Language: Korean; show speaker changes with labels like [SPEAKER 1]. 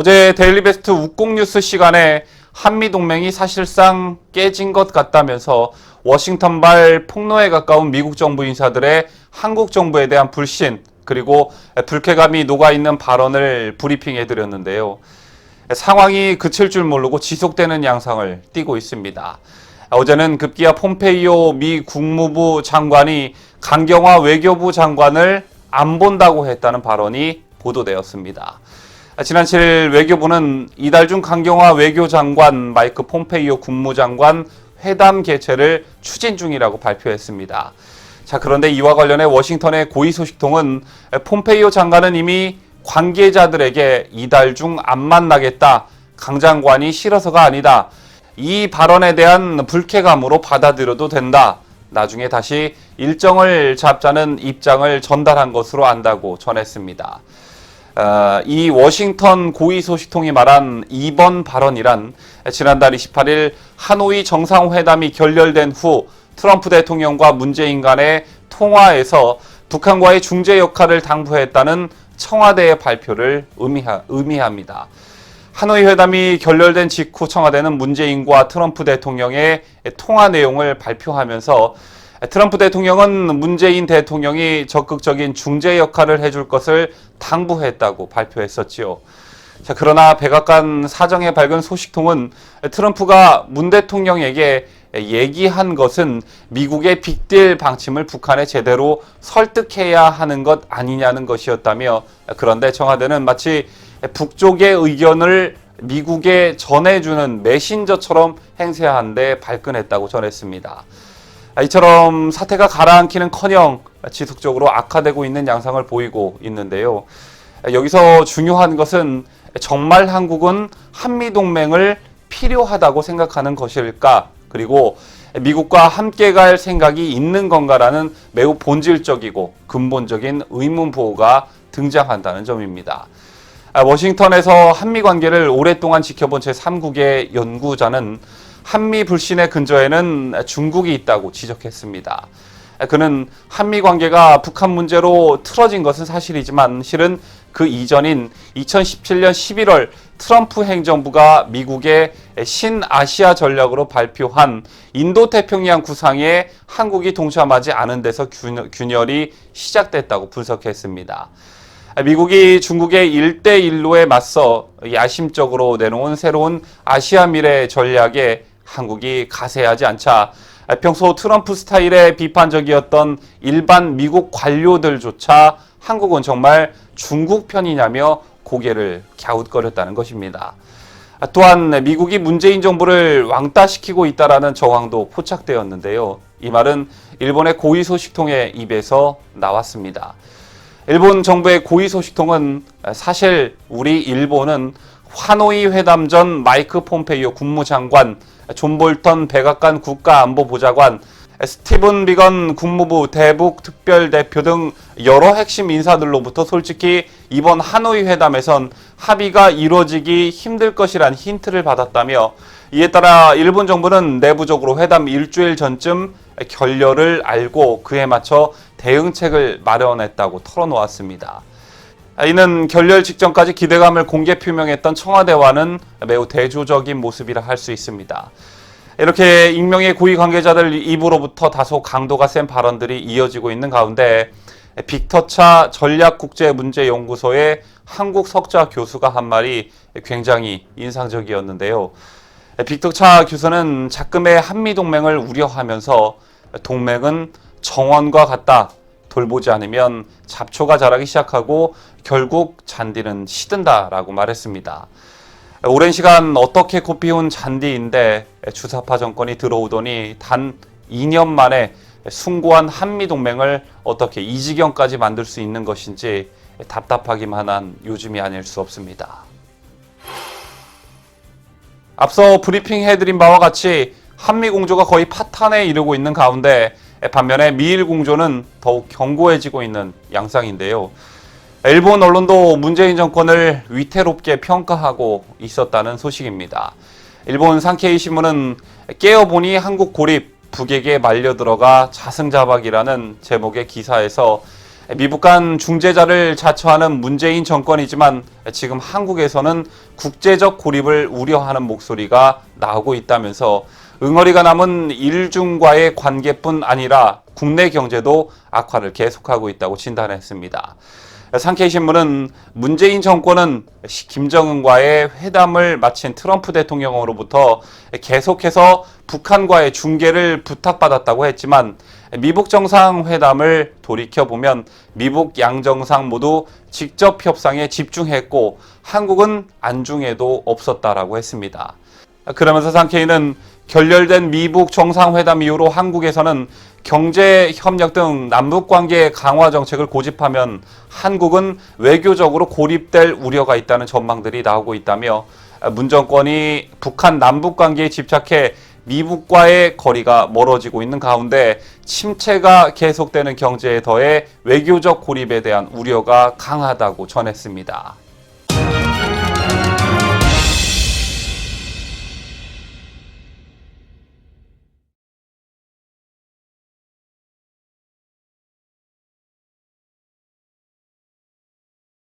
[SPEAKER 1] 어제 데일리베스트 우공뉴스 시간에 한미동맹이 사실상 깨진 것 같다면서 워싱턴발 폭로에 가까운 미국 정부 인사들의 한국 정부에 대한 불신 그리고 불쾌감이 녹아있는 발언을 브리핑해드렸는데요. 상황이 그칠 줄 모르고 지속되는 양상을 띠고 있습니다. 어제는 급기야 폼페이오 미 국무부 장관이 강경화 외교부 장관을 안 본다고 했다는 발언이 보도되었습니다. 지난 7일 외교부는 이달 중 강경화 외교장관 마이크 폼페이오 국무장관 회담 개최를 추진 중이라고 발표했습니다. 그런데 이와 관련해 워싱턴의 고위 소식통은 폼페이오 장관은 이미 관계자들에게 이달 중 안 만나겠다, 강 장관이 싫어서가 아니다, 이 발언에 대한 불쾌감으로 받아들여도 된다, 나중에 다시 일정을 잡자는 입장을 전달한 것으로 안다고 전했습니다. 이 워싱턴 고위 소식통이 말한 이번 발언이란 지난달 28일 하노이 정상회담이 결렬된 후 트럼프 대통령과 문재인 간의 통화에서 북한과의 중재 역할을 당부했다는 청와대의 발표를 의미합니다. 하노이 회담이 결렬된 직후 청와대는 문재인과 트럼프 대통령의 통화 내용을 발표하면서 트럼프 대통령은 문재인 대통령이 적극적인 중재 역할을 해줄 것을 당부했다고 발표했었지요. 그러나 백악관 사정에 밝은 소식통은 트럼프가 문 대통령에게 얘기한 것은 미국의 빅딜 방침을 북한에 제대로 설득해야 하는 것 아니냐는 것이었다며, 그런데 청와대는 마치 북쪽의 의견을 미국에 전해주는 메신저처럼 행세한 데 발끈했다고 전했습니다. 이처럼 사태가 가라앉기는커녕 지속적으로 악화되고 있는 양상을 보이고 있는데요. 여기서 중요한 것은 정말 한국은 한미동맹을 필요하다고 생각하는 것일까? 그리고 미국과 함께 갈 생각이 있는 건가라는 매우 본질적이고 근본적인 의문부호가 등장한다는 점입니다. 워싱턴에서 한미 관계를 오랫동안 지켜본 제3국의 연구자는 한미 불신의 근저에는 중국이 있다고 지적했습니다. 그는 한미 관계가 북한 문제로 틀어진 것은 사실이지만 실은 그 이전인 2017년 11월 트럼프 행정부가 미국의 신아시아 전략으로 발표한 인도태평양 구상에 한국이 동참하지 않은 데서 균열이 시작됐다고 분석했습니다. 미국이 중국의 1대1로에 맞서 야심적으로 내놓은 새로운 아시아 미래 전략에 한국이 가세하지 않자 평소 트럼프 스타일의 비판적이었던 일반 미국 관료들조차 한국은 정말 중국 편이냐며 고개를 갸웃거렸다는 것입니다. 또한 미국이 문재인 정부를 왕따시키고 있다라는 정황도 포착되었는데요. 이 말은 일본의 고위 소식통의 입에서 나왔습니다. 일본 정부의 고위 소식통은 사실 우리 일본은 하노이 회담 전 마이크 폼페이오 국무장관, 존 볼턴 백악관 국가안보보좌관, 스티븐 비건 국무부 대북 특별대표 등 여러 핵심 인사들로부터 솔직히 이번 하노이 회담에선 합의가 이루어지기 힘들 것이란 힌트를 받았다며, 이에 따라 일본 정부는 내부적으로 회담 일주일 전쯤 결렬을 알고 그에 맞춰 대응책을 마련했다고 털어놓았습니다. 이는 결렬 직전까지 기대감을 공개 표명했던 청와대와는 매우 대조적인 모습이라 할 수 있습니다. 이렇게 익명의 고위 관계자들 입으로부터 다소 강도가 센 발언들이 이어지고 있는 가운데 빅터차 전략국제문제연구소의 한국 석좌 교수가 한 말이 굉장히 인상적이었는데요. 빅터차 교수는 작금의 한미동맹을 우려하면서 동맹은 정원과 같다, 돌보지 않으면 잡초가 자라기 시작하고 결국 잔디는 시든다라고 말했습니다. 오랜 시간 어떻게 꽃피운 잔디인데 주사파 정권이 들어오더니 단 2년 만에 숭고한 한미동맹을 어떻게 이 지경까지 만들 수 있는 것인지 답답하기만 한 요즘이 아닐 수 없습니다. 앞서 브리핑해드린 바와 같이 한미공조가 거의 파탄에 이르고 있는 가운데 반면에 미일 공조는 더욱 견고해지고 있는 양상인데요. 일본 언론도 문재인 정권을 위태롭게 평가하고 있었다는 소식입니다. 일본 산케이 신문은 깨어보니 한국 고립, 북에게 말려들어가 자승자박이라는 제목의 기사에서 미북 간 중재자를 자처하는 문재인 정권이지만 지금 한국에서는 국제적 고립을 우려하는 목소리가 나오고 있다면서 응어리가 남은 일중과의 관계뿐 아니라 국내 경제도 악화를 계속하고 있다고 진단했습니다. 상케이신문은 문재인 정권은 김정은과의 회담을 마친 트럼프 대통령으로부터 계속해서 북한과의 중재를 부탁받았다고 했지만 미북 정상회담을 돌이켜보면 미북 양정상 모두 직접 협상에 집중했고 한국은 안중에도 없었다라고 했습니다. 그러면서 상케이는 결렬된 미북 정상회담 이후로 한국에서는 경제 협력 등 남북관계 강화 정책을 고집하면 한국은 외교적으로 고립될 우려가 있다는 전망들이 나오고 있다며 문 정권이 북한 남북관계에 집착해 미북과의 거리가 멀어지고 있는 가운데 침체가 계속되는 경제에 더해 외교적 고립에 대한 우려가 강하다고 전했습니다.